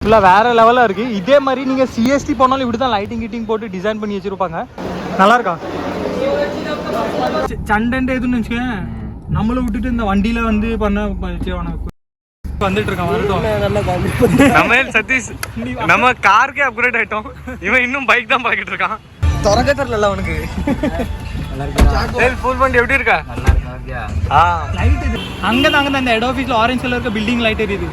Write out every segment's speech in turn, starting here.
ஃபுல்லாக வேறு லெவலாக இருக்குது. இதே மாதிரி நீங்கள் சிஎஸ்டி போனாலும் இப்படி தான் லைட்டிங் கிட்டிங் போட்டு டிசைன் பண்ணி வச்சுருப்பாங்க. நல்லா இருக்கா சண்டை எதுன்னு வச்சுக்கேன். நம்மளை விட்டுட்டு இந்த வண்டியில் வந்து பண்ண வந்துட்டு இருக்கான். வரட்டும். நம்ம சதீஷ் நம்ம காருக்கே அப்கிரேட் ஆகிட்டோம். இவன் இன்னும் பைக் தான் பழகிட்டு இருக்கான். திறக்க தெரியல அவனுக்கு. ஃபுல் வண்டி எப்படி இருக்கா? லைட் இது அங்கே தாங்க தான் இந்த ஹெட் ஆஃபீஸில் ஆரஞ்சு கலர் இருக்க பில்டிங் லைட் எரியுது.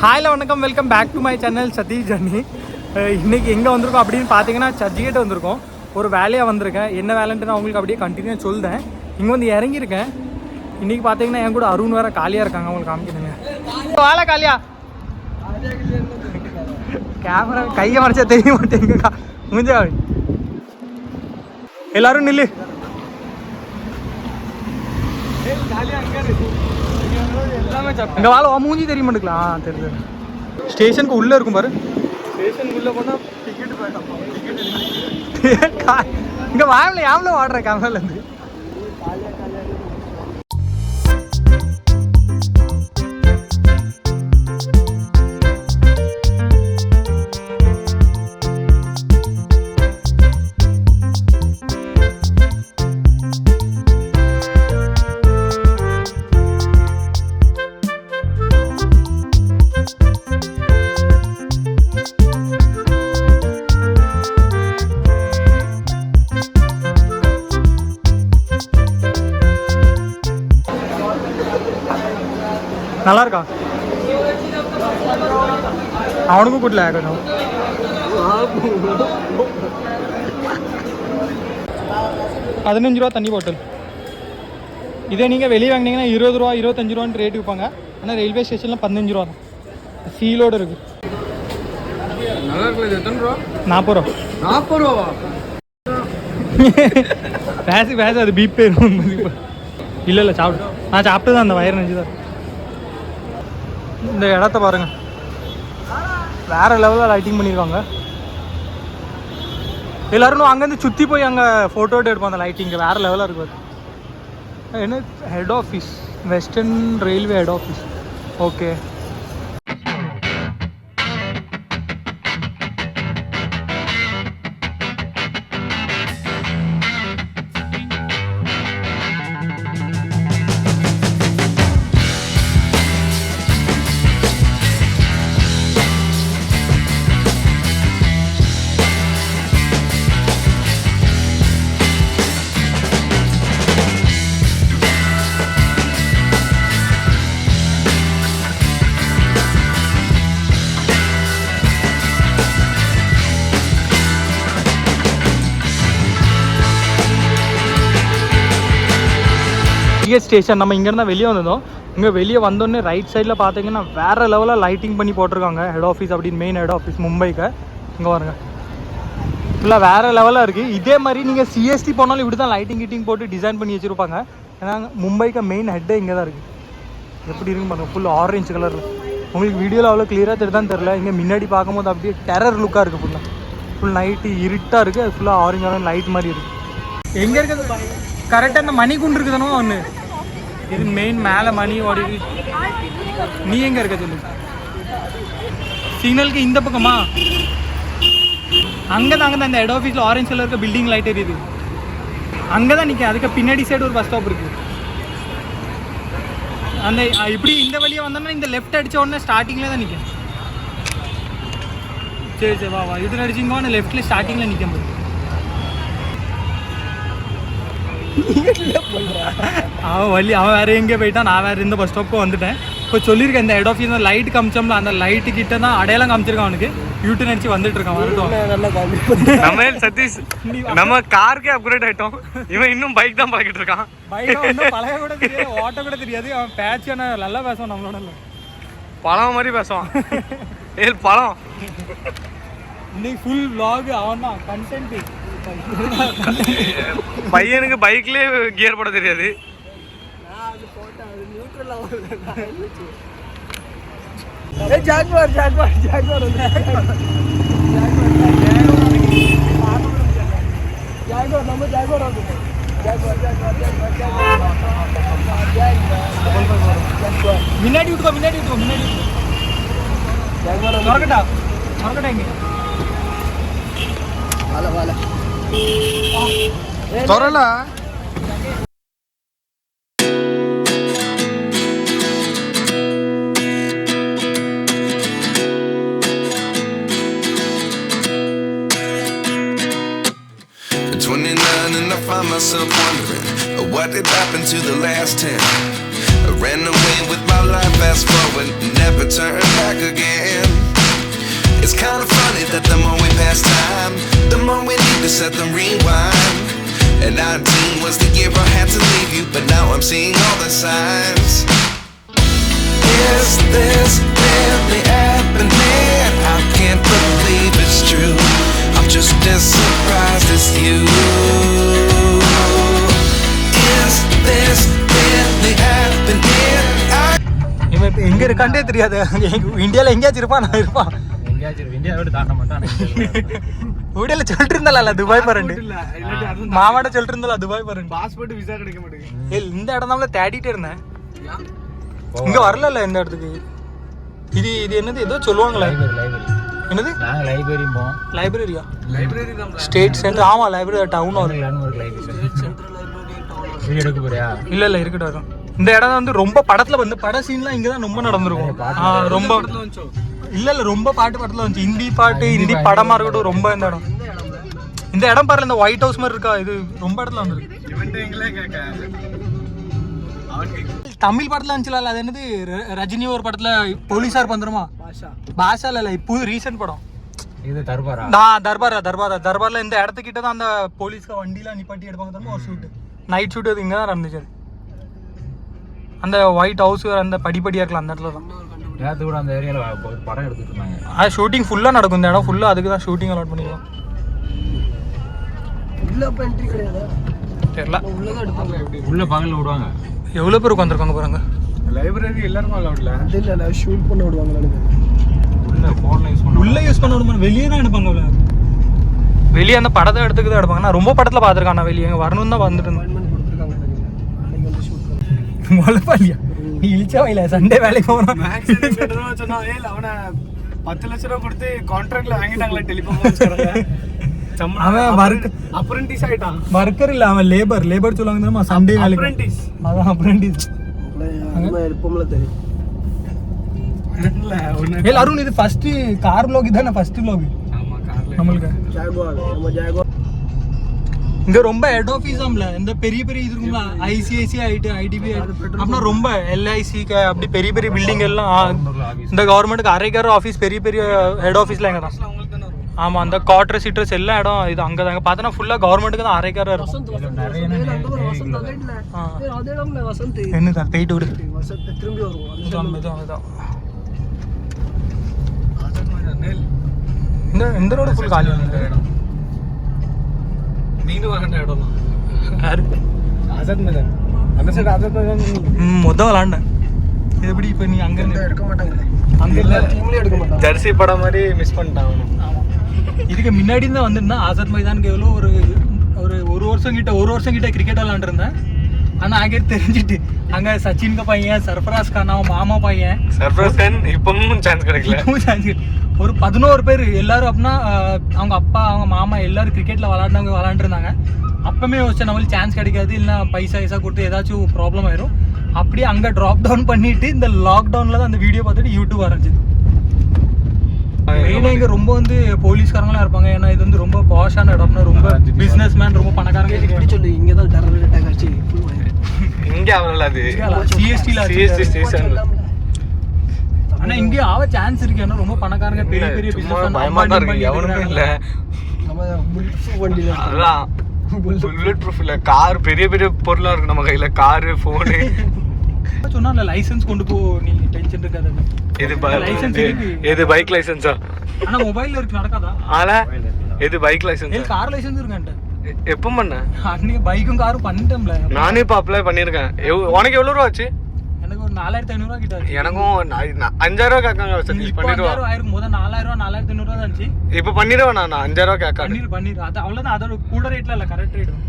ஹாய்ல வணக்கம், welcome back to my channel Sathish journey. இன்றைக்கி எங்கே வந்திருக்கோம் அப்படின்னு பார்த்தீங்கன்னா சர்ச்சுக்கிட்ட வந்திருக்கோம். ஒரு வேலையாக வந்திருக்கேன். என்ன வேலைன்ட்டு நான் உங்களுக்கு அப்படியே கண்டினியூ சொல்லிட்டேன். இங்கே வந்து இறங்கியிருக்கேன். இன்றைக்கி பார்த்தீங்கன்னா என் கூட அருண் வேறு காலியாக இருக்காங்க. அவங்களுக்கு காமிக்கணுங்க. வேலை காலியா கேமரா கையை மறைச்சா தெரிய மாட்டேங்க. முடிஞ்சா எல்லாரும் நில்லு. இங்கே வாழ மூஞ்சி தெரிய மாட்டேங்களா? தெரியுது. ஸ்டேஷனுக்கு உள்ளே இருக்கும் பாரு. ஸ்டேஷனுக்கு உள்ளே போனால் டிக்கெட்டு இங்கே வாழல யாவில் வாடுற கேமராலேருந்து. நல்லா இருக்கா? அவனுக்கும் கூட்டல கொஞ்சம். ₹15 தண்ணி பாட்டில். இதே நீங்கள் வெளியே வாங்கினீங்கன்னா ₹20 ₹25 ரேட்டு விற்பாங்க. ஆனால் ரயில்வே ஸ்டேஷனில் ₹15 தான். சீலோடு இருக்குது. நல்லா இருக்கு. எத்தனை ரூபா? ₹40. பேசு அது பீப் போயிடும். இல்லை சாப்பிடு. நான் சாப்பிட்டு தான் அந்த வயிறு நெஞ்சு தான். இந்த இடத்த பாருங்க, வேற லெவலில் லைட்டிங் பண்ணியிருக்காங்க. எல்லாரும் அங்கேருந்து சுற்றி போய் அங்கே ஃபோட்டோ எடுப்போம். அந்த லைட்டிங் வேற லெவலாக இருக்குது. என்ன head office, western railway head office. Okay. Station நம்ம இங்கேருந்து வெளியே வந்திருந்தோம். இங்கே வெளியே வந்தோடனே ரைட் சைடில் பார்த்தீங்கன்னா வேறு லெவலில் லைட்டிங் பண்ணி போட்டிருக்காங்க. ஹெட் ஆஃபீஸ் அப்படின்னு மெயின் ஹெட் ஆஃபீஸ் மும்பைக்கு. இங்கே பாருங்க, ஃபுல்லாக வேறு லெவலாக இருக்குது. இதே மாதிரி நீங்கள் சிஎஸ்டி போனாலும் இப்படி தான் லைட்டிங் கிட்டிங் போட்டு டிசைன் பண்ணி வச்சுருப்பாங்க. ஏன்னா மும்பைக்கு மெயின் ஹெட்டே இங்கே தான் இருக்குது. எப்படி இருக்குன்னு பாருங்கள், ஃபுல் ஆரஞ்சு கலரில். உங்களுக்கு வீடியோவில் அவ்வளோ கிளியராக தெரியுதான்னு தெரில. இங்கே முன்னாடி பார்க்கும்போது அப்படியே டெரர் லுக்காக இருக்குது. ஃபுல் நைட்டு இருட்டாக இருக்குது. அது ஃபுல்லாக ஆரஞ்சு ஆரஞ்சு லைட் மாதிரி இருக்குது. எங்கே இருக்குது கரெக்டாக இந்த மணி குண்டு இருக்குதானோ ஒன்று. இது மெயின் மேலே மணி ஓடி. நீ எங்கே இருக்க சொல்லு. சிக்னலுக்கு இந்த பக்கமா? அங்கே தான் இந்த ஹெட் ஆஃபீஸில் ஆரஞ்சு கலர் இருக்க பில்டிங் லைட் எரியுது. அங்கே தான் நிற்க. அதுக்கு பின்னாடி சைடு ஒரு பஸ் ஸ்டாப் இருக்குது. அந்த இப்படி இந்த வழியை வந்தோம்னா இந்த லெஃப்ட் அடித்த உடனே ஸ்டார்டிங்கில் தான் நிற்கும். சரி வா வா. இது அடிச்சிங்கோ அந்த லெஃப்ட்டில் ஸ்டார்டிங்கில் நிற்க முடியும். அவன் வேற எங்கே போயிட்டான். நான் வேற இந்த பஸ் ஸ்டாப்புக்கு வந்துட்டேன். இப்போ சொல்லியிருக்கேன் இந்த ஹெட் ஆஃபீஸ் லைட் காமிச்சோம்ல, அந்த லைட்டு கிட்ட தான் அடையாளம் காமிச்சிருக்கான். அவனுக்கு யூடியூப் நினச்சி வந்துட்டு இருக்கான். வரட்டும். நம்ம சதீஷ் நம்ம காருக்கே அப்கிரேட் ஆகிட்டோம். இவன் இன்னும் பைக் தான் பழகிட்டு இருக்கான். பைக் பழைய கூட தெரியாது, ஓட்ட கூட தெரியாது. அவன் பேட்சான நல்லா பேசுவான். நம்மளோட இல்லை பழம் மாதிரி பேசுவான். பழம் இன்னைக்கு ஃபுல் vlog அவன் தான் கண்டென்ட். பையனுக்கு பைக்லேயே கியர் போட தெரியாது. முன்னாடி விட்டுக்கோ முன்னாடி மறக்கட்டா இங்க தொரல And I find myself wondering what did happen to the last 10. I ran away with my life, fast forward, never turn back again. It's kind of funny that the more we pass time, the more we need to set them rewind. And 19 was the year I had to leave you, but now I'm seeing all the signs. Is this really happening? I can't believe it's true. I'm just as surprised as you. Is this really happening? இவன் இப்போ எங்கே இருக்காண்டே தெரியாது. இந்தியாவில் எங்கேயாச்சும் இருப்பான். இந்தியாவோட தாண்ட மாட்டான். வீடியோவில் சொல்லிட்டு இருந்தால துபாய் போறேன் மாமாட்ட சொல்லிட்டு இருந்தால துபாய் போறேன். பாஸ்போர்ட் விசா கிடைக்க மாட்டேங்குது. இந்த இடம் தான் தேடிட்டே இருந்தேன். இங்கே வரல இந்த இடத்துக்கு. இது என்னது ஏதோ சொல்லுவாங்களே என்னது லைப்ரரியா ஸ்டேட் சென்டர். ஆமா லைப்ரரி டவுன் வரும். இல்ல இருக்கட்டும். இந்த இடம் வந்து ரொம்ப படத்துல வந்து பட சீன்லாம் இங்க தான் ரொம்ப நடந்திருக்கும். ரொம்ப இல்ல ரொம்ப படத்துல வந்து ஹிந்தி பாட்டு ஹிந்தி படமா இருக்கட்டும். ரொம்ப இந்த இடம் பாருல இந்த ஒயிட் ஹவுஸ் மாதிரி இருக்கா, இது ரொம்ப இடத்துல வந்துருக்கு. தமிழ் படத்துல இருந்துச்சுல அது என்னது ரஜினி ஒரு படத்துல போலீஸார் பண்றோமா பாஷா இல்ல இப்போ ரீசெண்ட் படம் இது தர்பார்ல இந்த இடத்துக்கிட்ட தான் அந்த போலீஸ்க்கு வண்டிலாம் நிப்பாட்டி எடுப்பாங்க தெரியுமா ஒரு ஷூட் நைட் ஷூட். அது இங்க தான் நடந்துச்சு. அந்த ஒயிட் ஹவுஸ் அந்த படிப்படியா இருக்கலாம் அந்த இடத்துல தான் கூட அந்த ஏரியால படம் எடுத்துட்டு இருந்தாங்க. அது ஷூட்டிங் ஃபுல்லா நடக்கும். இந்த இடம் ஃபுல்லா அதுக்கு தான் ஷூட்டிங் அலாட் பண்ணிக்கலாம். தெரியல உள்ள பகல்ல விடுவாங்க. எவ்வளவு பேர் உட்காந்துருக்காங்க பாருங்க. லைப்ரரி எல்லாருக்கும் அலௌட்ல இல்ல ஷூட் பண்ண விடுவாங்க. உள்ள போன்ல யூஸ் பண்ண விடுமா? வெளியே தான் எடுப்பாங்க. வெளியே அந்த படத்தை எடுத்துக்கு தான் எடுப்பாங்க. நான் ரொம்ப படத்துல பாத்துருக்கேன். நான் வெளியே வரணும் தான் வந்துட்டு இருந்தேன். நீ இழிச்சா இல்ல சண்டே வேலைக்கு போனா சொன்னா அவனை 10 லட்சம் ரூபாய் கொடுத்து கான்ட்ராக்ட்ல வாங்கிட்டாங்களே டெலிகாம். அவன் அப்ரெண்டிஸ் ஆயிட்டான். வர்க்கர் இல்ல அவன் லேபர் சொல்லுவாங்க தெரியுமா சண்டே வேலைக்கு. அப்ரெண்டிஸ் அதான் அப்ரெண்டிஸ். எப்பவுமே தெரியும். ஏ அருண் இது ஃபர்ஸ்ட் கார் vlog இதானே ஃபர்ஸ்ட் vlog. ஆமா கார்ல நம்மளுக்கு ஜாகுவார் இங்க ரொம்ப ஹெட் ஆஃபீஸாம்ல இந்த பெரிய இது இருக்குங்களா ஐசிஐசி ஐடிபி அப்படின்னா ரொம்ப எல்ஐசிக்கு அப்படி பெரிய பில்டிங் எல்லாம் இந்த கவர்மெண்ட்டுக்கு அரைக்கார ஆஃபீஸ் பெரிய ஹெட் ஆஃபீஸ்ல எங்க தான். ஆமா அந்த குவார்டர் சீட்டர்ஸ் எல்லா இடம் இது அங்கே தாங்க பார்த்தோன்னா ஃபுல்லாக கவர்மெண்ட்டுக்கு தான் அரைக்கார இருக்கும். என்னதான் போயிட்டு விடு. இந்த ரோடு ஃபுல் காலி. நீங்க வாங்கின இடம் தான். யாரு ஆசாத் மேதான் அந்த சைடு ஆசாத் மேதான் மொதல் விளாண்டேன். இது எப்படி இப்போ நீ அங்கே எடுக்க மாட்டாங்க. அங்கே இல்லை டீம்லயே எடுக்க மாட்டாங்க. ஜெர்சி படம் மாதிரி மிஸ் பண்ணிட்டாங்க. ஆமாம் இதுக்கு முன்னாடி தான் வந்திருந்தேன். ஆசாத் மைதானுக்கு எவ்வளோ ஒரு வருஷம் கிட்ட கிரிக்கெட் விளாண்டுருந்தேன். ஆனால் அங்கே தெரிஞ்சிட்டு அங்கே சச்சின்க பையன் சர்ஃபராஸ் கான் அவன் மாமா பையன் சர்ஃபராஸ் கான் இப்பவும் சான்ஸ் கிடைக்கல. ஒரு 11 பேர் எல்லாரும் அப்படின்னா அவங்க அப்பா அவங்க மாமா எல்லாரும் கிரிக்கெட்டில் விளாண்டுருந்தாங்க. அப்பவுமே யோசிச்சேன் நம்மளுக்கு சான்ஸ் கிடைக்காது இல்லைன்னா பைசா கொடுத்து ஏதாச்சும் ப்ராப்ளம் ஆயிரும். அப்படியே அங்கே ட்ராப் டவுன் பண்ணிட்டு இந்த லாக்டவுனில் தான் அந்த வீடியோ பார்த்துட்டு யூடியூப் ஆரம்பிச்சிது. மெயினாக இங்கே ரொம்ப வந்து போலீஸ்காரங்களாம் இருப்பாங்க. ஏன்னா இது வந்து ரொம்ப பாஷான இடம்னா ரொம்ப பிஸ்னஸ் மேன் ரொம்ப பணக்காரங்க. இப்படி சொல்லி இங்கே தான் டெரர் அட்டாக் ஆச்சு. இங்கே அவங்கள அது சிஎஸ்டி ஸ்டேஷன். ஆனால் இங்கே ஆக சான்ஸ் இருக்கு. ஏன்னா ரொம்ப பணக்காரங்க பெரிய பிஸ்னஸ் பயமாக இருக்கு. எவனுமே இல்லை. நம்ம வண்டியில் அதான் புல்லட் ப்ரூஃப் இல்லை. கார் பெரிய பொருளாக இருக்கு நம்ம கையில். காரு ஃபோனு சொன்னா இல்லை லைசன்ஸ் கொண்டு போ நீ டென்ஷன் இருக்காது. இது பைக் லைசன்ஸா? ஆனால் மொபைலில் இருக்கு நடக்காதா? ஆனா இது பைக் லைசன்ஸ். கார் லைசன்ஸ் இருக்கான்ட்ட. எப்போ பண்ணேன்? அன்னைக்கு பைக்கும் காரும் பண்ணிட்டோம்ல. நானே இப்போ அப்ளை பண்ணியிருக்கேன். உனக்கு எவ்வளோ ரூபா ஆச்சு? எனக்கு ஒரு 4500 கிட்ட ஆச்சு. எனக்கும் 5000 கேட்காங்க சதீஷ். இப்போ பண்ணிடுவா 5000 ஆயிருக்கு. முதல் 4000 4500 தான் இருந்துச்சு. இப்ப பண்ணிடுவேன் நான் 5000 கேட்காது. பண்ணிரு அது அவ்வளோதான். அதோட கூட ரேட்ல இல்லை, கரெக்ட் ரேட் தான்.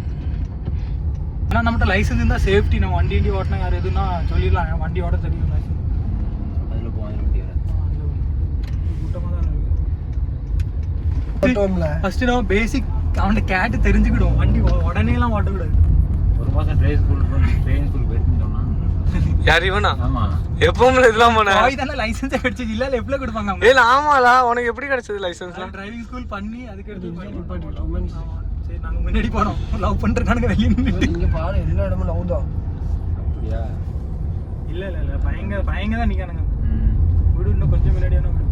ஆனால் நம்மகிட்ட லைசன்ஸ் இருந்தால் சேஃப்டி. நம்ம வண்டி ஓட்டினா யார் எதுனா சொல்லிடலாம், வண்டி ஓட தெரியும். அதில் போகும், அதில் வண்டி வராது. கூட்டமாக தான் ஓட்டுவோம்ல. ஃபர்ஸ்ட் நம்ம பேசிக் அவனை கேட்டு தெரிஞ்சுக்கிடுவோம். வண்டி உடனேலாம் ஓட்டக்கூடாது. ஒரு மாதம் ட்ரைவிங் ஸ்கூல் போயிருந்தோம்னா. யார் இவனா? ஆமா, எப்பவும் இதெல்லாம் போன போய் தானே லைசன்ஸே கிடைச்சது. இல்லை எப்படி கொடுப்பாங்க அவங்க? ஏல ஆமாலா, உனக்கு எப்படி கிடைச்சது லைசன்ஸ்லாம்? டிரைவிங் ஸ்கூல் பண்ணி அதுக்கு எடுத்து சரி நாங்கள் முன்னாடி போனோம். லவ் பண்ணுறதுக்கான வெளியே நின்றுட்டு. இங்க பாரு எல்லா இடமும் லவ் தான். அப்படியா? இல்லை பயங்க தான் நிற்கானுங்க. வீடு இன்னும் கொஞ்சம் முன்னாடியான வீடு.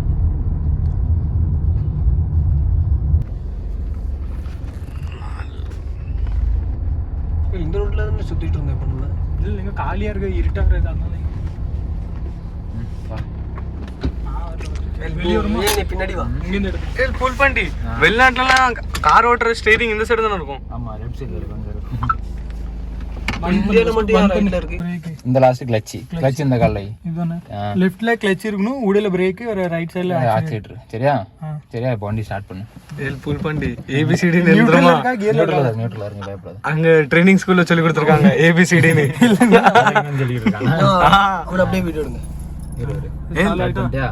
இந்த ரோட்ல தான் சுத்திட்டு இருந்தேன் இப்ப நம்ம. இல்லை நீங்கள் காலியாக இருக்க இருட்டாக இருக்குது, அதனால வெளியே வருமா? நீ பின்னாடி வா. இங்கேருந்து எடுத்து ஏ ஃபுல் பண்ணி வெளிநாட்டுலலாம் கார் ஓட்டுற ஸ்டீரிங் இந்த சைடு தானே இருக்கும். ஆமா, லெஃப்ட் சைடுல இருக்கு, அங்க இருக்கு. இந்தியால மட்டும் ஏன் ரைட்ல இருக்கு? இந்த லாஸ்ட் கிளட்ச் இந்த கால்லை இதுதானே லெஃப்ட்ல கிளச் இருக்கணும், உடல பிரேக், ஒரு ரைட் சைடுல ஆக்சிலேட்டர். சரியா? சரியா, இப்போ வண்டி ஸ்டார்ட் பண்ணு. ஏல் ஃபுல் பண்ணி ABCD நின்றமா நியூட்ரல் இருங்க, பயப்படாத. அங்க ட்ரைனிங் ஸ்கூல்ல சொல்லி கொடுத்திருக்காங்க ABCD னு. சொல்லி இருக்காங்க. அவன் அப்படியே வீடியோ எடுங்க.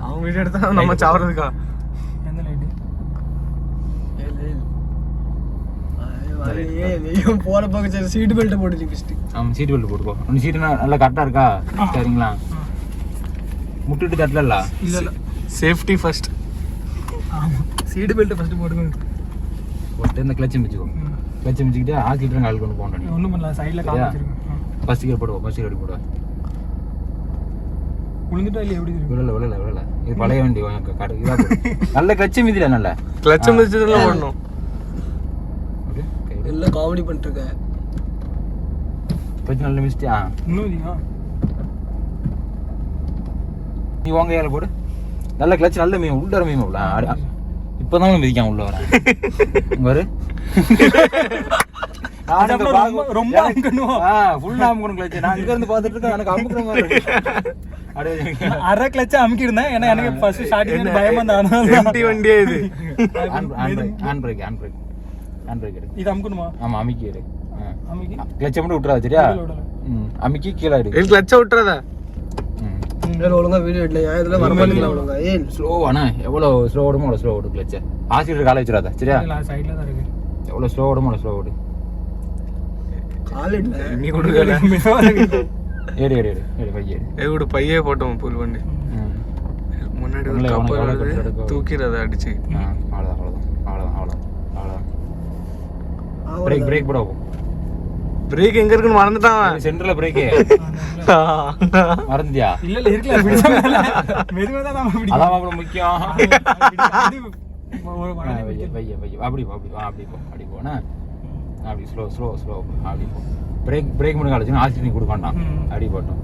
அவங்க வீடியோ எடுத்தா நம்ம சாவறதுக்கா? எந்த லைட்? போன பக்கம் சீட் பெல்ட் போட்டு ஃபர்ஸ்ட். ஆமா, சீட் பெல்ட் போட்டுக்கோ. உன் சீட் நல்லா கரெக்டா இருக்கா? சரிங்களா? முட்டிட்டு தட்டல. இல்ல இல்ல, சேஃப்டி ஃபர்ஸ்ட். ஆமா, சீட் பெல்ட் ஃபர்ஸ்ட் போடுங்க. போட்டு இந்த கிளட்ச் மிச்சிக்கோ. கிளட்ச் மிச்சிக்கிட்டு ஆக்சிலேட்டர் கால் கொண்டு போறேன். ஒண்ணும் பண்ணல, சைடுல கால் வச்சிருக்கேன். ஃபர்ஸ்ட் கியர் போடுவோம், ஃபர்ஸ்ட் கியர் போடுவா. உளுந்துட்டா இல்ல எப்படி இருக்கு? விழல. இது பழைய வண்டி, கடை இதா போடு. நல்ல கிளட்ச் மிதில நல்ல. கிளட்ச் மிதிச்சதுல ஓடணும். எல்லாம் காமெடி பண்ணிட்டு இருக்க. கிளட்ச் நல்ல மிதிச்சியா? இன்னும் இல்லையா? நீ வாங்க ஏல போடு. நல்ல கிளட்ச் நல்ல மீன் உள்ள மீன் உள்ள. இப்பதான் மிதிக்காம உள்ள வர. இங்க வரு. ரொம்ப அமுக்கணும். ஃபுல்லா அமுக்கணும் கிளட்ச். நான் இங்க இருந்து பாத்துட்டு இருக்கேன், எனக்கு அமுக்குற மாதிரி இருக்கு. அரை கிளட்ச அமுக்கிருந்தேன். ஏன்னா எனக்கு ஃபர்ஸ்ட் ஸ்டார்டிங்ல பயமா இருந்தா. எம்டி வண்டியே இது. ஹேண்ட் பிரேக் எடுத்து இது அமுக்கணுமா? ஆமா, அமுக்கி எடு. அமுக்கி கிளட்ச மட்டும் விட்டுறாத, சரியா? அமுக்கி கீழே எடு. ஏல் கிளட்ச விட்டுறதா? வேற ஒழுங்கா வீடியோ எடுல. ஏன் இதெல்லாம் வர மாட்டேங்கல ஒழுங்கா. ஏய் ஸ்லோவானா? எவ்வளவு ஸ்லோ ஓடுமோ அவ்வளவு ஸ்லோ ஓடு கிளட்ச. ஆக்சிலேட்டர் காலை வச்சிராத, சரியா? இல்ல, சைடுல தான் இருக்கு. எவ்வளவு ஸ்லோ ஓடுமோ அவ்வளவு ஸ்லோ ஓடு. கால் இல்ல. நீ கொடுக்கல. ஏடு பைய எடு. ஏடு பையே போட்டோம் ஃபுல் பண்ணி. முன்னாடி ஒரு கப்பல் தூக்கிரத அடிச்சு. அவ்வளவுதான். பிரேக் போடுவோம். பிரேக் எங்க இருக்குன்னு மறந்துட்டான். சென்டர்ல பிரேக் மறந்துட்டியா? இல்ல இருக்குல, பிடிச்சல. மெதுவா தான் நாம பிடிக்கும். அதான் அப்புறம் முக்கியம். பைய அப்படி போனா அப்படி ஸ்லோ அப்படி போ. பிரேக் மட்டும் காலேஜ் ஆக்சிலேட்டர் கொடுக்காண்டாம். அப்படி போட்டோம்.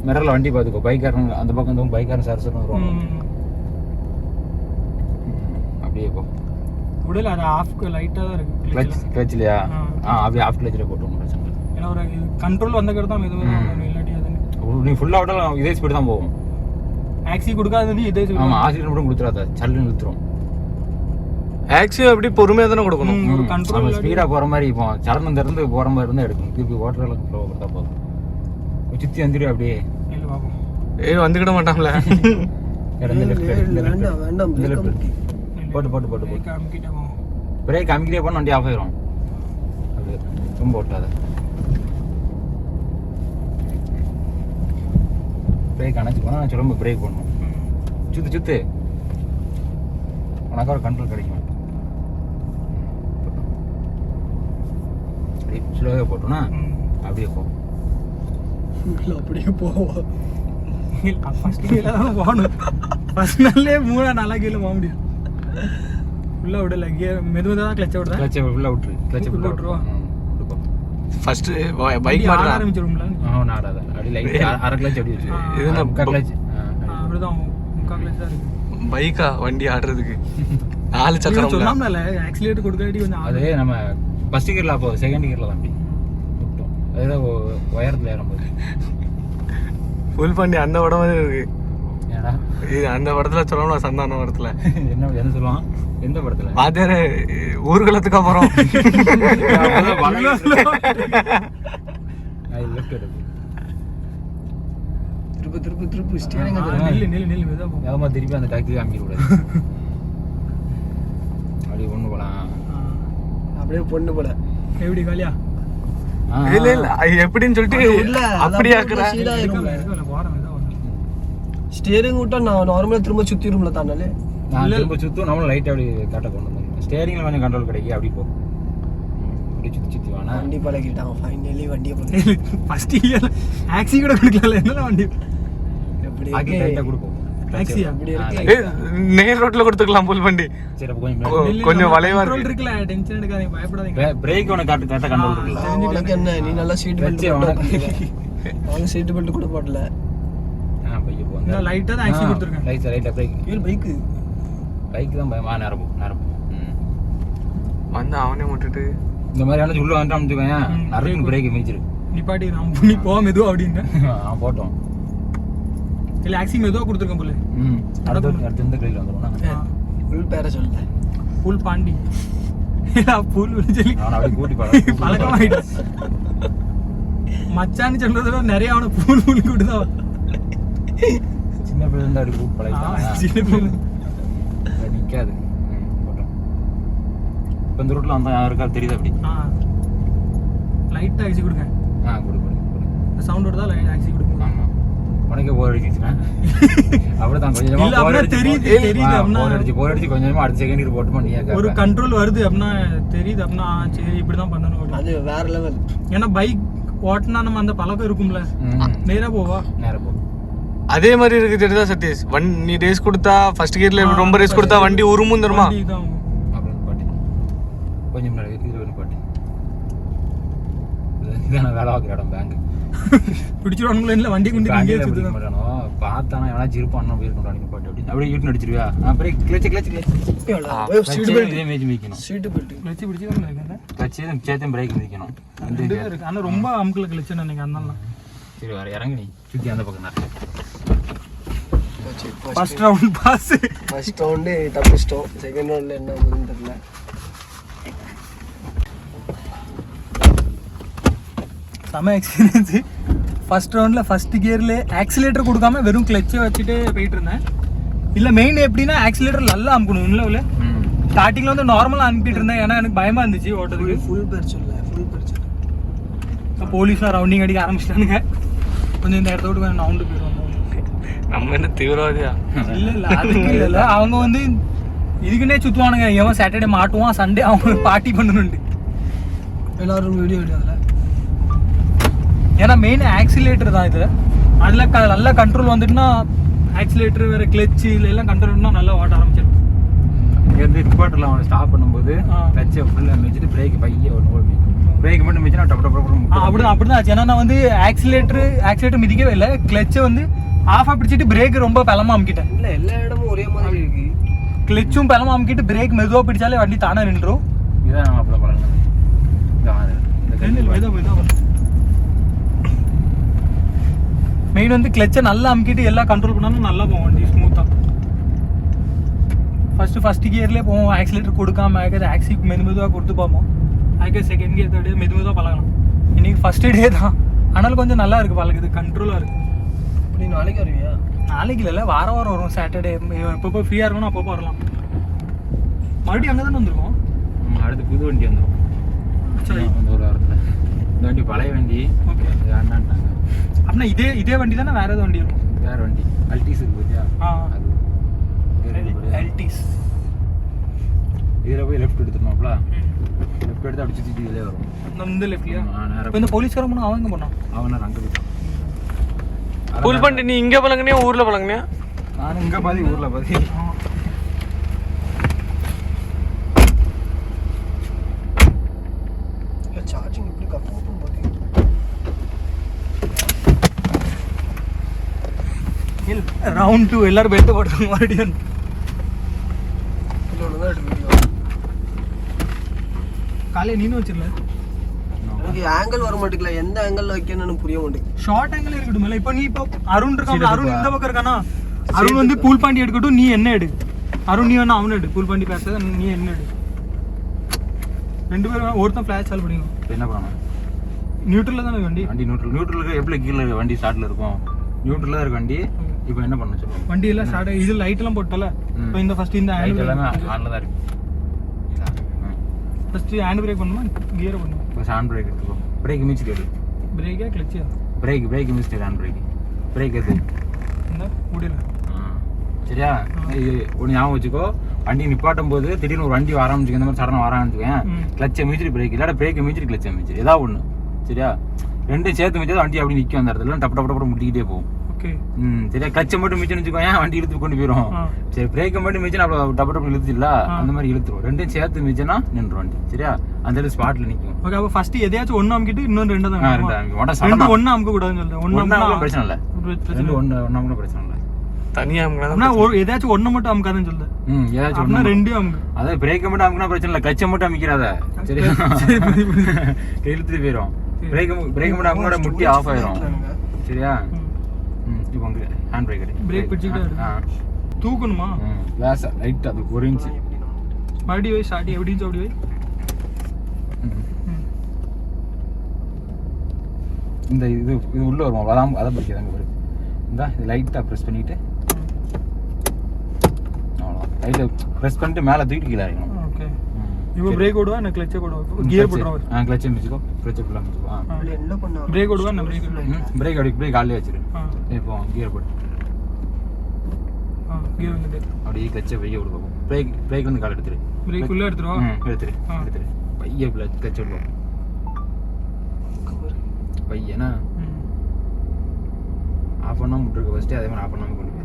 மிரர்ல வண்டி பாத்துக்கோ. பைக்காரன் அந்த பக்கம் வந்து பைக்காரன் சரசரம் வருவாங்க. அப்படியே போ. உடல அது ஆஃப் லைட்டா தான் இருக்கு. கிளட்ச்லையா? அப்படியே ஆஃப் கிளட்ச்ல போட்டுவோம். பிரச்சனை இல்லை. ஏன்னா ஒரு கண்ட்ரோல் வந்த கிட்ட தான் மெதுவா இல்லாட்டி அது நீ ஃபுல்லா விட்டாலும் இதே ஸ்பீடு தான் போகும். ஆக்சி கொடுக்காத நீ இதே ஆமா, ஆக்சிலேட்டர் மட்டும் கொடுத்துறாத, சல்லுன்னு இழுத்துரும். ஆக்சுவலி அப்படி பொறுமையா தானே கொடுக்கணும். ஒரு கண்ட்ரோல் ஸ்பீடா போற மாதிரி இப்போ சரணம் திறந்து போற மாதிரி இருந்தா எடுக்கணும். திருப்பி ஓட்டுற அளவுக்கு ஸ்லோவா கொடுத்தா போதும். சுத்தி வந்துரு அப்படியே. இல்ல பாப்போம். ஏய் வந்துக்கிட மாட்டான்ல. வேண்டாம். போட்டு காமிக்கிட்ட போ. பிரேக் அமுக்கிட்டே போனா வண்டி ஆஃப் ஆயிரும். அது ரொம்ப ஓட்டாத. பிரேக் அணைச்சு போனா நான் ரொம்ப பிரேக் பண்ணணும். சுத்து உனக்கு ஒரு கண்ட்ரோல் கிடைக்கும். ஸ்லோவே போட்டோம்னா அப்படியே போ. அப்படியே போவோம். ஃபர்ஸ்ட் கீழ தான் போகணும். ஃபர்ஸ்ட் நாள்லயே 3-4 கீழ போக முடியும். ஃபுல்லா விடல, மெதுவா தான் கிளட்ச விடுறேன். கிளட்ச ஃபுல்லா விட்டுரு. கிளட்ச ஃபுல்லா விட்டுருவா. ஃபர்ஸ்ட் பைக் மாட்ட ஆரம்பிச்சிரும்ல. நாடாத. அப்படி லைட் அரை கிளட்ச் அப்படி வச்சு. இது நான் கிளட்ச் அப்படிதான் முக்கா கிளட்ச் தான் இருக்கு. பைக்கா வண்டி ஆடுறதுக்கு 4 சக்கரம் சொன்னாம்ல, ஆக்சிலேட்டர் கொடுக்காட்டி கொஞ்சம் அது நம்ம ஃபர்ஸ்ட் கியர்ல அப்போ செகண்ட் கியர்ல தான் அப்படி விட்டோம். அதுதான் உயரத்துல ஏறும்போது புல் பண்ணி அந்த படம் மாதிரி இருக்கு. ஏடா இது அந்த படத்துல சொல்லணும், சந்தான படத்துல என்ன சொல்லுவான்? எந்த படத்துல? வாத்தியாரு ஊர்வலத்துக்கு அப்புறம் திருப்பு ஸ்டேரிங் நில்லு மெதுவா போ. வேகமா திருப்பி அந்த டாக்ஸி காமிக்க கூடாது. அப்படி ஒண்ணு போலாம். அப்படியே பொண்ணு போல எப்படி காலியா இல்ல இல்ல அது எப்படின்னு சொல்லிட்டு அப்படி ஆக்குற. ஸ்டேரிங் விட்டா நான் நார்மலா திரும்ப சுத்திடும்ல தானாலே. நான் திரும்ப சுத்தும் நம்மளும் லைட்டா அப்படி கரெக்டா கொண்டு வந்தோம். ஸ்டேரிங்ல கொஞ்சம் கண்ட்ரோல் கிடைக்கும். அப்படி போ, அப்படி சுத்தி வானா. வண்டி பழகிட்டாங்க ஃபைனலி. வண்டியை பழகி ஃபர்ஸ்ட் இயர் ஆக்சி கூட கொடுக்கல. என்ன வண்டி எப்படி ஆக்கி டைட்டா கொடுப்போம். டாக்ஸியா அப்படி இருக்கு. நேர் ரோட்ல கொடுத்துக்கலாம் புல் பண்ணி. சரி அப்ப கொஞ்சம் கொஞ்சம் வளைவா கண்ட்ரோல் இருக்கு. இருக்குல, டென்ஷன் எடுக்காதீங்க, பயப்படாதீங்க. பிரேக் உனக்கு கரெக்டா கண்ட்ரோல் இருக்குல்ல. உனக்கு என்ன, நீ நல்லா சீட் பெல்ட் வச்சே அவங்க சீட் பெல்ட் கூட போடல. பைய போ. இந்த லைட்டா தான் ஆக்சி கொடுத்துருக்கேன். லைட்டா பிரேக். ஏன் பைக்கு பைக் தான் பயமா நேரம் வந்து அவனே விட்டுட்டு இந்த மாதிரி அழைச்சு உள்ள வந்துட்டு அமைச்சுக்கோங்க. நறுக்கு பிரேக் மிதிச்சிரு. நிப்பாட்டி நீ போ மெதுவா அப்படின்னு. போட்டோம். இல்ல ஆக்சி மெதுவா கொடுத்துருக்கேன் போல. அடுத்து இந்த கையில் வந்துடும். ஃபுல் பேர சொல்ல ஃபுல் பாண்டி ஃபுல் சொல்லி அவனை அப்படியே கூட்டி பழக்கமாயிட்டு மச்சான்னு சொல்றத விட நிறைய அவனை பூல் கூட்டுதான். சின்ன பிள்ளை இருந்து அப்படி கூட்டு பழகிட்டாங்க. நிக்காது. போட்டோம். இப்போ இந்த ரூட்ல வந்தா யாருக்கா தெரியுது அப்படி. லைட்டா ஆக்சி கொடுங்க. கொடு சவுண்ட் வருதா லைட் ஆக்சி கொடுங்க. ஆமா. உனக்கே போர் அடிச்சுச்சுன்னா அப்படிதான் கொஞ்சமா இல்ல அப்படியே தெரியுது அப்படின்னா போர் அடிச்சு கொஞ்சமா அடுத்த செகண்ட் போட்டுமா நீ ஒரு கண்ட்ரோல் வருது அப்படின்னா தெரியுது அப்படின்னா சரி இப்படிதான் பண்ணணும். அது வேற லெவல். ஏன்னா பைக் ஓட்டினா நம்ம அந்த பழக்கம் இருக்கும்ல. நேரா போவா நேரம் போ. அதே மாதிரி இருக்கு தெரியுதா சதீஷ்? நீ ரேஸ் கொடுத்தா ஃபர்ஸ்ட் கியர்ல ரொம்ப ரேஸ் கொடுத்தா வண்டி உருமும் தருமா? அப்புறம் பாட்டி கொஞ்சம் முன்னாடி இது வேணும் பாட்டி. இதான் வேலை பார்க்குற இடம் பேங்க். பிடிச்சிருவானுங்களோ இல்லை வண்டி கொண்டு இங்கே சுத்துதான். பார்த்தானா எவனா இருப்பான் போயிருக்கோம் பாட்டு அப்படி அப்படியே இழுத்து நடிச்சிருவியா? அப்புறம் கிளச்சு சீட் பெல்ட் இதே மேய்ச்சி மிதிக்கணும். சீட் பெல்ட் கிளச்சு பிடிச்சி தான் இருக்கேன். கிளச்சு சேத்தம் பிரேக் மிதிக்கணும். இருக்கு ஆனால் ரொம்ப அமுக்கில் கிளச்சு நினைக்கிறேன். அதனால சரி வர இறங்கி நீ சுற்றி அந்த பக்கம் தான். First round pass. First round தப்பிச்சிட்டோம். செகண்ட் ரவுண்டில் என்ன ஆகுதுன்னு தெரியல. செம எக்ஸ்பீரியன்ஸு. ஃபர்ஸ்ட் ரவுண்டில் ஃபர்ஸ்ட் கியரில் ஆக்சிலேட்டர் கொடுக்காம வெறும் கிளச்சை வச்சுட்டு போயிட்டு இருந்தேன். இல்லை மெயின் எப்படின்னா ஆக்சிலேட்டர் நல்லா அமுக்கணும். இல்லை ஸ்டார்டிங்கில் வந்து நார்மலாக அனுப்பிட்டு இருந்தேன். ஏன்னா எனக்கு பயமாக இருந்துச்சு ஓட்டுறதுக்கு. ஃபுல் பேர் சொல்ல போலீஸ்லாம் ரவுண்டிங் அடிக்க ஆரம்பிச்சிட்டானுங்க. கொஞ்சம் இந்த இடத்த விட்டு கொஞ்சம் நவுண்டு போயிடுவாங்க. நம்ம என்ன தீவிரவாதியா? இல்லை அதுக்கு இல்லை. அவங்க வந்து இதுக்குன்னே சுற்றுவானுங்க. எவன் சாட்டர்டே மாட்டுவான், சண்டே அவங்க பார்ட்டி பண்ணணுண்டு. எல்லாரும் வீடியோ அதில். ஏன்னா மெயின் ஆக்சிலேட்டர் தான் இது. அதில் நல்லா கண்ட்ரோல் வந்துட்டுனா ஆக்சிலேட்டர் வேறு கிளச்சு இல்லை எல்லாம் கண்ட்ரோல்னா நல்லா ஓட்ட ஆரம்பிச்சிடும். இங்கேருந்து ரிப்போர்ட்டில் அவனை ஸ்டாப் பண்ணும்போது கிளச்சை ஃபுல்லாக மிதிச்சுட்டு பிரேக் பையே ஒன்று பிரேக் மட்டும் மிதிச்சுனா அப்படிதான் ஆச்சு. ஏன்னா நான் வந்து ஆக்சிலேட்டர் மிதிக்கவே இல்லை. கிளச்சை வந்து ஆஃபாக பிடிச்சிட்டு பிரேக் ரொம்ப பலமாக அமுக்கிட்டேன். இல்லை எல்லா இடமும் ஒரே மாதிரி இருக்கு. கிளச்சும் பலமாக அமுக்கிட்டு பிரேக் மெதுவாக பிடிச்சாலே வண்டி தானே நின்றும். இதான் நம்ம அப்படி பழகினது. மெயின் வந்து கிளச்சை நல்லா அமுக்கிட்டு எல்லாம் கண்ட்ரோல் பண்ணாலும் நல்லா போகும் வண்டி ஸ்மூத்தாக. ஃபர்ஸ்ட் கியர்லேயே போவோம். ஆக்சிலேட்டர் கொடுக்காம ஆக்சி மெதுவாக கொடுத்து பார்ப்போம். அதுக்கு செகண்ட் கியர் தேர்ட் மெதுவாக பழகலாம். இன்னைக்கு ஃபர்ஸ்ட் டே தான். ஆனாலும் கொஞ்சம் நல்லா இருக்குது பழகுது, கண்ட்ரோலாக இருக்குது. நீ நாளைக்கு வருவியா? நாளைக்கு இல்லை, வாரம் வரும். சாட்டர்டே எப்பப்போ ஃப்ரீயாக இருக்கணும் அப்பப்போ வரலாம். மறுபடியும் அங்கே தானே வந்துருக்கோம். அடுத்து புது வண்டி வந்துடும். சரி ஒரு வாரத்தில் இந்த வண்டி பழைய வண்டி. ஓகே வேண்டான்ட்டாங்க. அப்படின்னா இதே வண்டி தானே வேறு எதாவது வண்டி இருக்கும்? வேறு வண்டி அல்டிஸ் இருக்கு பார்த்தியா? அது அல்டிஸ். இதில் போய் லெஃப்ட் எடுத்துடணும்ல. லெஃப்ட் எடுத்து அப்படி சுற்றி இதிலே வரும். இந்த லெஃப்ட்லையா? நேரம் இப்போ இந்த போலீஸ்காரன் போனால் அவன் எங்கே போனான்? அவனை அங்கே போயிட்டான். புல் பண்ணி நீ இங்கே பழங்கினியா ஊர்ல பழங்கினியா? நானும் இங்கே பாதி ஊரில் பாதி. சார்ஜிங் எப்படி கப்போட்டும் பாதி. ரவுண்ட் 2 எல்லாரும் பெல்ட் போடுறாங்க மறுபடியும். இன்னொன்று தான் வீடியோ காலையில் நீனும் வச்சிடல. உனக்கு ஆங்கிள் வர மாட்டேங்கல, எந்த ஆங்கிள் வைக்கணும்னு புரிய மாட்டேங்குது. ஷார்ட் ஆங்கிள் இருக்கட்டும். இப்போ நீ இப்போ அருண் இருக்கான், அருண் இந்த பக்கம் இருக்கானா, அருண் வந்து பூல் பாண்டி எடுக்கட்டும், நீ என்ன எடு. அருண் நீ வேணா அவனு எடு, பூல் பாண்டி பேச நீ என்ன எடு. 2 பேரும் ஒருத்தன் ஃபிளாஷ் சால்வ் பண்ணிக்கோ. என்ன பண்ணணும்? நியூட்ரல்ல தானே வண்டி. வண்டி நியூட்ரலுக்கு எப்படி கீழே வண்டி ஸ்டார்ட்ல இருக்கும்? நியூட்ரல்ல தான் இருக்கு வண்டி. இப்போ என்ன பண்ணணும் சொல்லுங்க. வண்டி எல்லாம் ஸ்டார்ட், இது லைட் எல்லாம் போட்டல. இப்போ இந்த ஃபர்ஸ்ட் இந்த லைட் ஹேண்ட் எல்லாமே ஆன்ல தான் இருக்கு. ஃபர்ஸ்ட் ஹேண்ட் பிரேக் பண்ணுமா, கியர் பண்ணுமா? ஃபர்ஸ்ட் ஹேண்ட் பிரேக் எடுத்துக்கோ. பிரேக் மிச்சிட்டு எடு. பிரேக்கா கிளட்சியா? பிரேக் மிச்சிட்டு ஹேண்ட் பிரேக். பிரேக் எது? இந்த முடியல. சரியா? இது ஒன்று ஞாபகம் வச்சுக்கோ. வண்டி நிப்பாட்டும் போது திடீர்னு ஒரு வண்டி வராமச்சுக்க, இந்த மாதிரி சடனாக வரான்னு கிளச்சை மிச்சிட்டு பிரேக், இல்லாட்ட பிரேக்கை மிச்சிட்டு கிளச்சை மிச்சிட்டு ஏதாவது ஒன்று. சரியா? ரெண்டும் சேர்த்து மிச்சா வண்டி அப்படி நிற்கும் அந்த இடத்துல, டப்பு டப்பு டப்பு முட்டிக்கிட்டே போகும். ஓகே. சரியா? கிளச்சை மட்டும் மிச்சுன்னு வச்சுக்கோங்க, வண்டி இழுத்து கொண்டு போயிடும். சரி, பிரேக்கை மட்டும் மிச்சுன்னா அப்புறம் டப்பு டப்பு இழுத்துல அந்த மாதிரி இழுத்துரும். ரெண்டும் சேர்த்து மிச்சுன்னா நின்று வண்டி. சரியா? அந்த இடத்துல ஸ்பாட்ல நிற்கும். ஓகே. அப்போ ஃபர்ஸ்ட் எதையாச்சும் ஒன்று அமுக்கிட்டு இன்னொன்று ரெண்டு தான். ரெண்டு ஒன்று அமுக்க கூடாதுன்னு சொல்றேன். ஒன்று பிரச்சனை இல்லை, ரெண்டு ஒன்று கூட பிரச்சனை இல்லை. தனியா எதாச்சும் ஒண்ணு மட்டும் அமுக்காதுன்னு சொல்ல. ஏதாச்சும் ஒண்ணு ரெண்டு அமுக்கு. அதாவது பிரேக்கை மட்டும் அமுக்குனா பிரச்சனை இல்லை, கிளச்சை மட்டும் அமுக்கிறாத. சரியா? இழுத்துட்டு போயிடும். பிரேக் மட்டும் அமுக்கோட முட்டி ஆஃப் ஆயிரும். சரியா? இப்போ உங்களுக்கு ஹேண்ட் பிரேக் எடு. பிரேக் பிடிச்சிக்கிட்டே தூக்கணுமா? லேசா லைட்டா அது 1 இன்ச் மறுபடி வை. ஸ்டார்ட் எப்படி இருந்துச்சு அப்படி வை. இந்த இது உள்ள வரும், அதான் அதை பிடிக்காதாங்க பாரு. இந்த இது லைட்டா ப்ரெஸ் பண்ணிட்டு அவ்வளோதான். லைட்டா ப்ரெஸ் பண்ணிட்டு மேலே தூக்கிட்டு கீழே இறங்கணும். ஓகே. இப்போ பிரேக் ஓடுவா, நான் கிளட்சே ஓடுவா, கியர் போடுறோம். கிளட்சே மிச்சிக்கோ, கிளட்சே ஃபுல்லாக மிச்சிக்கோ. என்ன பண்ணா பிரேக் ஓடுவா, நான் பிரேக் பிரேக் அப்படி பிரேக் காலையே வச்சிரு. இப்போ கியர் போடு. கியர் வந்துட்டு அப்படியே கிளட்சை பைய விடுவோம். பிரேக் வந்து கால் எடுத்துரு. பிரேக் உள்ள எடுத்துருவா. எடுத்துரு பைய கிளட்சை விடுவோம். பையனா ஆஃப் பண்ணாமல் விட்டுருக்கு ஃபஸ்ட்டு, அதே மாதிரி ஆஃப் பண்ணாமல் கொண்டு போய்.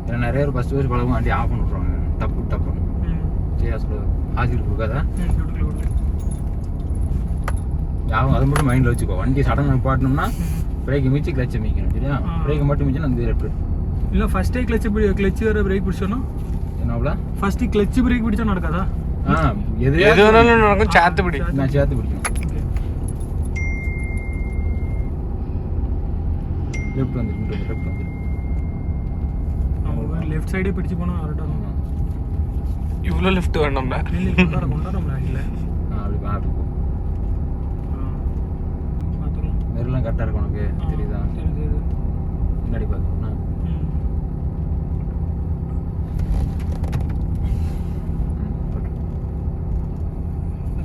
ஏன்னா நிறைய பேர் ஃபஸ்ட்டு பழகும் வண்டி ஆஃப் பண்ணி விட்ருவாங்க டப்புன்னு. சரியா? சொல்லுவது ஆசிரியர் கொடுக்காதா? யாரும் அதை மட்டும் மைண்டில் வச்சுக்கோ. வண்டி சடங்கு நிப்பாட்டணும்னா பிரேக்கை மிச்சு கிளச்சை மிக்கணும். சரியா? பிரேக்கை மட்டும் மிச்சுன்னா அந்த லெஃப்ட். இல்லை ஃபஸ்ட்டே கிளச்சு வேறு பிரேக் பிடிச்சோன்னா என்னாப்ல? ஃபஸ்ட்டு கிளச்சு பிரேக் பிடிச்சா நடக்காதா? எது வேணாலும் நடக்கும். சேர்த்து பிடி. நான் சேர்த்து பிடிக்கணும். லெஃப்ட் வந்து லெஃப்ட் வந்து லெஃப்ட் சைடே பிடிச்சு போனால் கரெக்டாக இருக்கும். இவ்வளோ லெஃப்ட் வேணும்ல. கொண்டாடுறோம்ல இல்லை. அப்படி அப்படி போ. பார்த்துக்கலாம். நெருலாம் கரெக்டாக இருக்கும் உனக்கு தெரியுதா? தெரியுது. முன்னாடி பார்த்துக்கோண்ணா.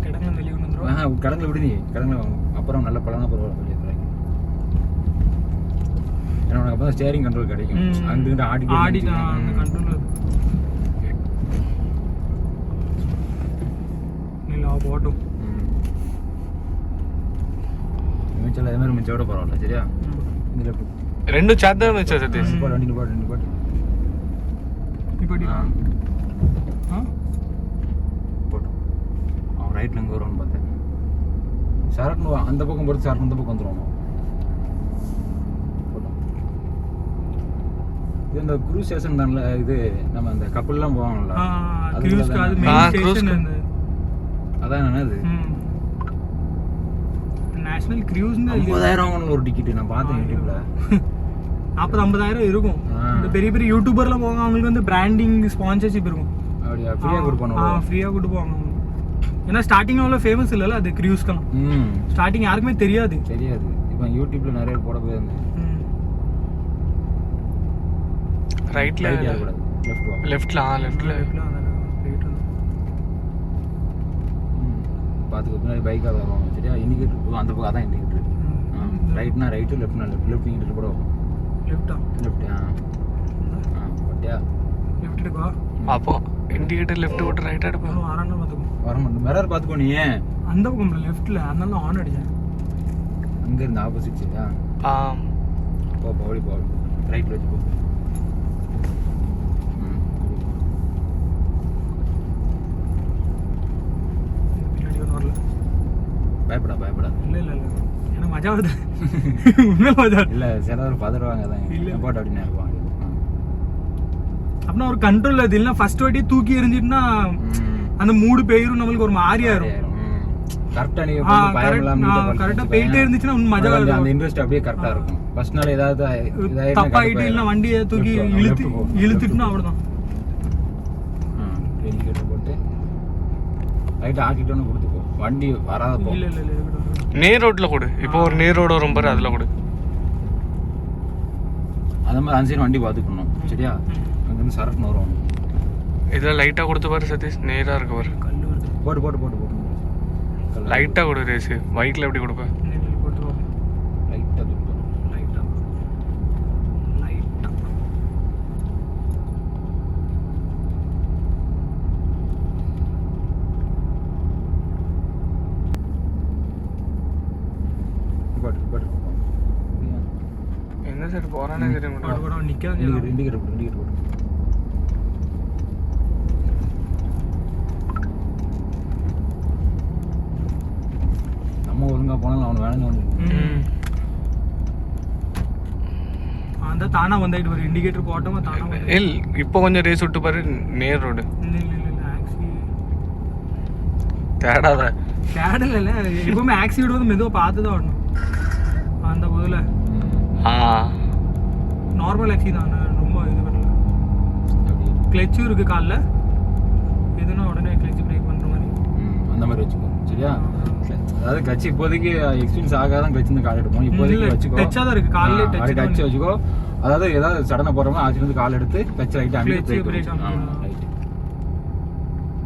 கிடங்கு வெளியே கொண்டு வந்துடும். கடங்களை விடு, நீ கடங்களை வாங்கும். அப்புறம் நல்ல பழங்க பரவாயில்ல வெளியே தராங்க. ஏன்னா உனக்கு அப்போ தான் ஸ்டேரிங் கண்ட்ரோல் கிடைக்கும். அங்கிட்டு ஆடிட்டான் அந்த கண்ட்ரோல். இல்லை போட்டும். மிச்சம் அதே மாதிரி மிச்சோட பரவாயில்ல. சரியா? இந்த லெஃப்ட் ரெண்டும் சேர்த்து வச்சா சதீஷ். வண்டி நிப்பாட்டு. இப்படி போட்டோம். அவன் ரைட்டில் இங்கே வருவான்னு பார்த்தேன். சரக்கு அந்த பக்கம் பொறுத்து சரக்கு இந்த பக்கம் வந்துடுவான். போட்டோம். இது இந்த க்ரூஸ் ஸ்டேஷன் தான்ல, இது நம்ம அந்த கப்பல்லாம் போவாங்கல்ல, அதான் என்னது நேஷனல் க்ரூஸ். 50,000 ஒரு டிக்கெட் நான் பார்த்தேன் யூடியூப்ல. 40-50,000 இருக்கும். இந்த பெரிய பெரிய யூடியூபர்லாம் போவாங்க, அவங்களுக்கு வந்து பிராண்டிங் ஸ்பான்சர்ஷிப் இருக்கும். அப்படியா? ஃப்ரீயாக கொடுப்பாங்க. ஃப்ரீயாக கூட்டு போவாங்க. ஏன்னா ஸ்டார்டிங் அவ்வளோ ஃபேமஸ் இல்லைல்ல அது க்ரூஸ்க்கெல்லாம். ஸ்டார்டிங் யாருக்குமே தெரியாது. இப்போ யூடியூப்ல நிறைய போட போயிருந்தேன். ரைட்ல லெஃப்ட்ல பார்த்துக்கோ. பின்னாடி பைக்காக வருவாங்க. சரியா? இண்டிகேட்டர் அந்த பக்கம் அதான் இண்டிகேட்டர். ரைட்னா ரைட்டு, லெஃப்ட்னா லெஃப்ட் இண்டிகேட்டர் கூட வரும். லெஃப்ட் பட்டியா? லெஃப்ட் எடுக்கா அப்போ இண்டிகேட்டர் லெஃப்ட் விட்டு ரைட் எடுப்போம். ஆரண்டம் பார்த்துக்கோ. வர மாட்டேன். மிரர் பார்த்துக்கோ. நீ அந்த பக்கம் லெஃப்ட்ல அதனால ஆன் அடிச்சேன். அங்கேருந்து ஆப்போசிட் சரியா? போ போ ரைட்டில் வச்சு போ. பின்னாடி ஒன்றும் வரல. பயப்படா. இல்லை எனக்கு மஜா வருது. உண்மையில மஜா இல்லை, சிலவர் பதறுவாங்க தான். இல்லை போட்டு அப்படின்னு இருப்பாங்க. அப்படின்னா ஒரு கண்ட்ரோல் அது இல்லைன்னா ஃபர்ஸ்ட் வாட்டி தூக்கி எறிஞ்சிட்டுனா அந்த மூடு பெயரும் நம்மளுக்கு ஒரு மாதிரியா இருக்கும். கரெக்டா நீங்க கொஞ்சம் பயம் இல்லாம கரெக்டா போயிட்டே இருந்துச்சுன்னா இன்னும் மஜா அந்த இருக்கும். இன்ட்ரெஸ்ட் அப்படியே கரெக்டா இருக்கும். ஃபர்ஸ்ட் நாள் ஏதாவது தப்பாயிட்டு இல்ல வண்டியை தூக்கி இழுத்துட்டுனா அவ்வளவுதான். இண்டிகேட்டர் போட்டு ரைட் ஆக்கிட்டோன்னு கொடுத்துக்கோ, வண்டி வராத போ. இல்ல இல்ல இல்ல நேர் ரோட்ல கொடு. இப்போ ஒரு நேர் ரோடு வரும் பாரு, அதுல கொடு. அந்த மாதிரி அந்த சைடு வண்டி பார்த்துக்கணும் சரியா? அங்கேருந்து சரக்குன்னு வரும். இதில் லைட்டாக கொடுத்து பாரு சதீஷ், நேராக இருக்கு பாரு. போட்டு போட்டு போட்டு போட்டு லைட்டாக கொடு ரேஸு. பைக்கில் எப்படி கொடுப்பேன்? லைட்டாக என்ன சைடு போகிறானே தெரியும். இண்டிகேட்டர் போட்டு நம்ம ஒழுங்கா போனாலும் அவன் வேணுங்க வந்து அந்த தானா வந்தாயிட்டு வரும். இண்டிகேட்டர் போட்டோமா தானா இல் இப்போ கொஞ்சம் ரேஸ் விட்டு பாரு, நேர் ரோடு. தேடாத தேடல இல்ல, எப்பவுமே ஆக்சி விடுவது மெதுவாக பார்த்து தான் வரணும். அந்த போதில் நார்மல் ஆக்சி தான், ரொம்ப இது பண்ணல. கிளச்சும் இருக்கு காலில், எதுனா உடனே கிளச்சு பிரேக் பண்ணுற மாதிரி அந்த மாதிரி வச்சுக்கோ சரியா? அதாவது கிளச்சு இப்போதைக்கு எக்ஸ்பீரியன்ஸ் ஆகாதான் கிளச்சு இந்த கால் எடுப்போம். இப்போதைக்கு வச்சுக்கோ, டச்சாக தான் இருக்கு காலில், டச் வச்சுக்கோ. அதாவது ஏதாவது சடனை போகிறோம்னா ஆக்சிலேருந்து கால் எடுத்து கிளச் லைட்டாக அங்கே பிரேக் பிரேக் ரைட்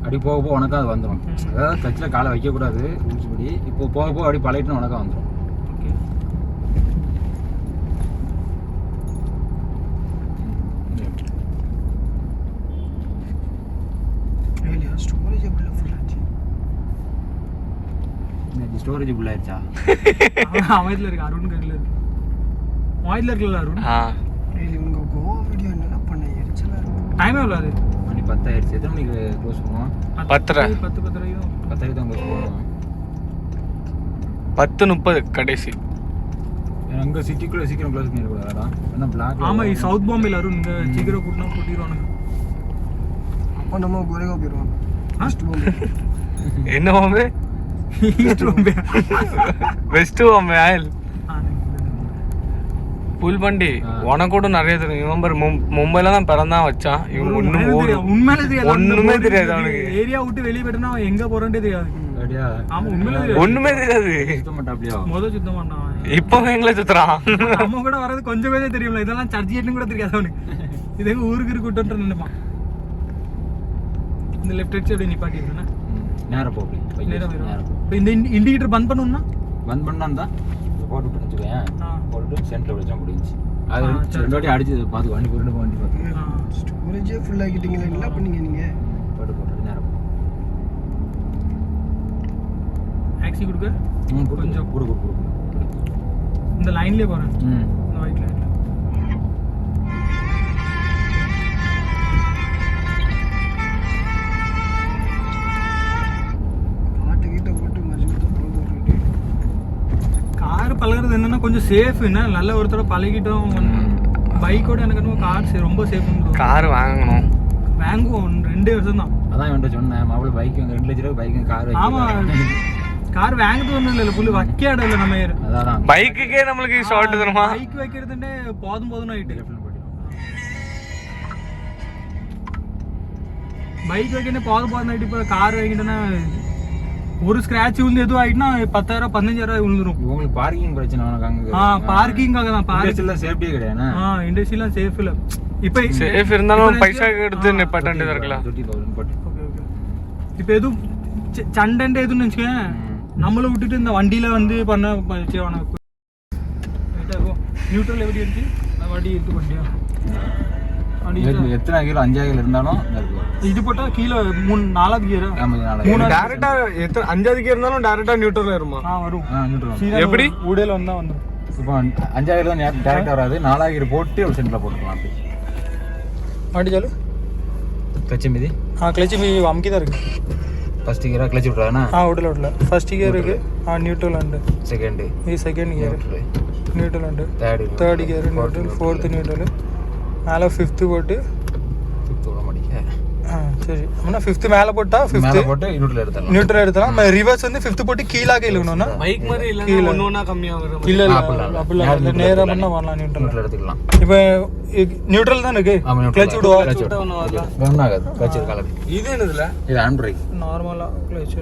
அப்படி போக போக உனக்கா அது வந்துடும். அதாவது கிளச்சில் காலை வைக்கக்கூடாது ரூல்ஸ்படி. இப்போ போக போக அப்படி பழகிட்டுன்னு உனக்கா வந்துடும். ஸ்டோரேஜ் ஃபுல் ஆயிடுச்சா? அவன் இதில் இருக்கு, அருண் கையில் இருக்கு. வாயில இருக்குல்ல அருண். இவங்க கோவா வீடியோ என்ன பண்ண எரிச்சலா இருக்கு. டைம் எவ்வளோ அது? மணி 10 ஆயிடுச்சு. எத்தனை மணிக்கு க்ளோஸ் பண்ணுவோம்? 10:30 10 தான் க்ளோஸ் பண்ணுவோம். 10:30 கடைசி. அங்கே சிட்டிக்குள்ளே சீக்கிரம் க்ளோஸ் பண்ணிடக்கூடாதா? ஏன்னா பிளாக். ஆமா, இது சவுத் பாம்பேல அருண். இங்கே சீக்கிரம் கூட்டினா கூட்டிடுவானுங்க. அப்போ நம்ம கோரேகா போயிடுவோம். ஃபர்ஸ்ட் பாம்பே என்ன Bombay? East Bombay, west Bombay oil pull பண்டி. உனக்கு கூட நிறைய தெரியும். இவன் பாரு மும்பைல தான் பிறந்தான் வச்சான். இவன் உண்மையிலே தெரியாது, ஒண்ணுமே தெரியாது அவனுக்கு. ஏரியா விட்டு வெளியே போயிட்டா அவன் எங்க போறேன்னே தெரியாது. ஆமா, உண்மையிலே தெரியாது, ஒண்ணுமே தெரியாது. சுத்த மாட்டாப்லையா? முதல் சுத்தம் பண்ணான். இப்போ எங்களை சுத்துறான். நம்ம கூட வர்றது கொஞ்சம் பேரே தெரியும்ல. இதெல்லாம் சர்ஜியட்னு கூட தெரியாது அவனுக்கு. இது எங்க ஊருக்கு இருக்கட்டும் நினைப்பான். இந்த லெஃப்ட் ரைட் சைடு நிப்பாட்டி இருக்குன்னா நேரம் போ. நேரம் வரும். இந்த இண்டிகேட்டர் பந்த் பண்ணுன்னா பந்த் பண்ணா போட்டு வச்சுக்கேன். போட்டு சென்டர் வச்சா முடிஞ்சு. அது ரெண்டு வாட்டி அடிச்சு பார்த்து வண்டி போட்டு வண்டி பார்த்து ஸ்டோரேஜே ஃபுல் ஆகிட்டீங்களா? என்ன பண்ணீங்க நீங்க? போட்டு போட்டு நேரம் ஆக்சி கொடுக்க கொஞ்சம் கொடு. இந்த லைன்லயே போறேன். இந்த ஒயிட் லைன்ல பாட்டுக்கிட்ட போட்டு மஜூத்தா போகுது. கார் பழகிறது என்னன்னா கொஞ்சம் சேஃப். என்ன நல்ல ஒருத்தர பழகிட்டோம். பைக்கோட எனக்கு என்னமோ கார் ரொம்ப சேஃப். கார் வாங்கணும், வாங்குவோம். 2 வருஷம் தான். அதான் என்கிட்ட சொன்னேன். மாப்பிள்ளை பைக் 2 லட்ச ரூபாய் பைக்கு கார். ஆமா, கார் வாங்குறது ஒன்றும் இல்லை, புள்ளி வைக்க இடம் இல்லை நம்ம ஏர். அதான் பைக்குக்கே நம்மளுக்கு ஷார்ட் தருமா? பைக் வைக்கிறதுன்னே போதும் ஆயிட்டு. பைக் வைக்கணும் போதும் ஆயிட்டு. இப்போ கார் வாங்கிட்டேன்னா ஒரு ஸ்கிராட்ச் விழுந்து எதுவும் ஆயிட்டுனா 10,000 15,000 விழுந்துரும். உங்களுக்கு பார்க்கிங் பிரச்சனை உனக்கு? பார்க்கிங்காக தான். பார்க்கிங்ல சேஃப்டியே கிடையாது. இண்டஸ்ட்ரியெல்லாம் சேஃப் இல்லை. இப்போ சேஃப் இருந்தாலும் பைசா எடுத்து நிப்பாட்ட வேண்டியதா இருக்கலாம். இப்போ எதுவும் சண்டை எதுவும் நினச்சிக்கேன், நம்மளை விட்டுட்டு இந்த வண்டியில வந்து பண்ண நியூட்ரல் எப்படி இருக்கு வண்டி எடுத்து பண்ணியா? எத்தனை கிலோ 5 இருந்தாலும் இது போட்டா கீழே 4வது கியர். டைரக்டா 5வது கியர் இருந்தாலும் டைரக்டா நியூட்ரல் வருமா? வரும். எப்படி ஊடையில வந்தா வந்துடும். இப்போ 5 தான் டைரக்டா வராது. 4 கியர் போட்டு ஒரு சென்டர்ல போட்டுக்கலாம். அப்படி வண்டி சாலு. கிளச்சு மீதி கிளச்சு மீதி அமுக்கி தான் இருக்கு. ஃபர்ஸ்ட் கியரா கிளச்சு விட்றானா? விடல. ஃபர்ஸ்ட் கியர் இருக்கு, நியூட்ரல் அண்ட் செகண்ட். இது second gear neutral and third gear neutral, 4th neutral, மேலே 5th போட்டு 5th விட மாட்டேங்க. சரி அப்படின்னா 5th மேலே போட்டால் 5th மேலே போட்டு நியூட்ரல் எடுத்துடலாம். நியூட்ரல் எடுத்தலாம். ரிவர்ஸ் வந்து 5th போட்டு கீழாக இழுக்கணும்னா பைக் மாதிரி இல்ல ஒண்ணு ஒண்ணா கம்மியா வரும். இல்லை அப்படிலாம் அப்படிலாம் நேராக பண்ணால் வரலாம் நியூட்ரல். நியூட்ரல் எடுத்துக்கலாம். இப்போ நியூட்ரல் தான் இருக்கு. கிளச் விடுவா ஒன்றும் ஆகாது. கிளச் காலது. இது என்னதுல? இது ஹேண்ட் பிரேக். நார்மலாக clutch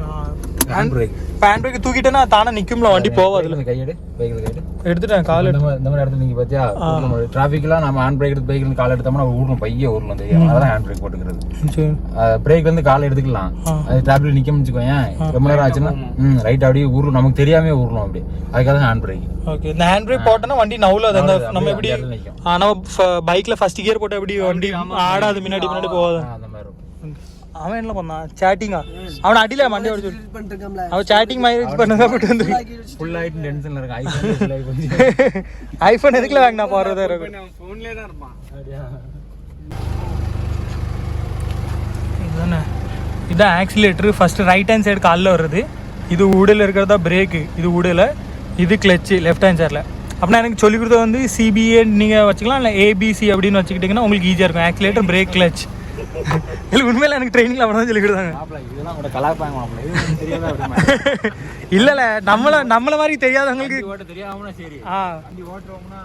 hand brake. Hand brake தூக்கிட்டேன்னா தானே நிற்கும்ல வண்டி போவாது. இந்த கையெடு, பைக்கில் கையெடு. எடுத்துட்டேன் கால் இந்த மாதிரி இடத்துல நீங்கள் பார்த்தியா டிராஃபிக்லாம் நம்ம ஹேண்ட் பிரேக் எடுத்து பைக்கில் கால் எடுத்தோம்னா ஊர்லும் பைய ஊர்லும் தெரியும். அதெல்லாம் ஹேண்ட் பிரேக் போட்டுக்கிறது. பிரேக் வந்து கால் எடுத்துக்கலாம். அது டிராஃபிக் நிற்க வச்சுக்கோங்க. ரொம்ப நேரம் ஆச்சுன்னா ரைட் அப்படியே ஊர்லும் நமக்கு தெரியாமே ஊர்லும் அப்படி. அதுக்காக ஹேண்ட் பிரேக். ஓகே. இந்த ஹேண்ட் பிரேக் போட்டோன்னா வண்டி நவுலாது. அந்த நம்ம எப்படி நம்ம பைக்கில் ஃபர்ஸ்ட் கியர் போட்டால் எப்படி வண்டி ஆடாது, முன்னாடி போகாது. அந்த மாதிரி அவன் என்ன பண்ணான் சேட்டிங்கா? அவன் அடியில வண்டி ஓடிச்சு அவன் சேட்டிங் மாதிரி பண்ணதான் போட்டு வந்து ஃபுல் ஆயிட்டு டென்ஷன்ல இருக்கு. ஐஃபோன் ஐஃபோன் எதுக்குல வாங்கினா போறதா இருக்கும். போன்லயே தான் இருப்பான். இதுதானே இதுதான் accelerator. First right hand side காலில் வருது. இது உடல இருக்கிறதா பிரேக்கு. இது உடல, இது கிளச்சு லெஃப்ட் ஹேண்ட் சைடில். அப்படின்னா எனக்கு சொல்லிக் கொடுத்தது வந்து சிபிஏ நீங்கள் வச்சுக்கலாம், இல்லை ஏபிசி அப்படின்னு வச்சுக்கிட்டிங்கன்னா உங்களுக்கு ஈஸியாக இருக்கும். Accelerator, brake, clutch. இல்லை உண்மையில எனக்கு ட்ரைனிங்ல அப்படி தான் சொல்லி கொடுத்தாங்க. இல்லைல்ல நம்மள மாதிரி தெரியாதவங்களுக்கு தெரியாமனா சரி. ஆ வண்டி ஓட்டுறவங்கன்னா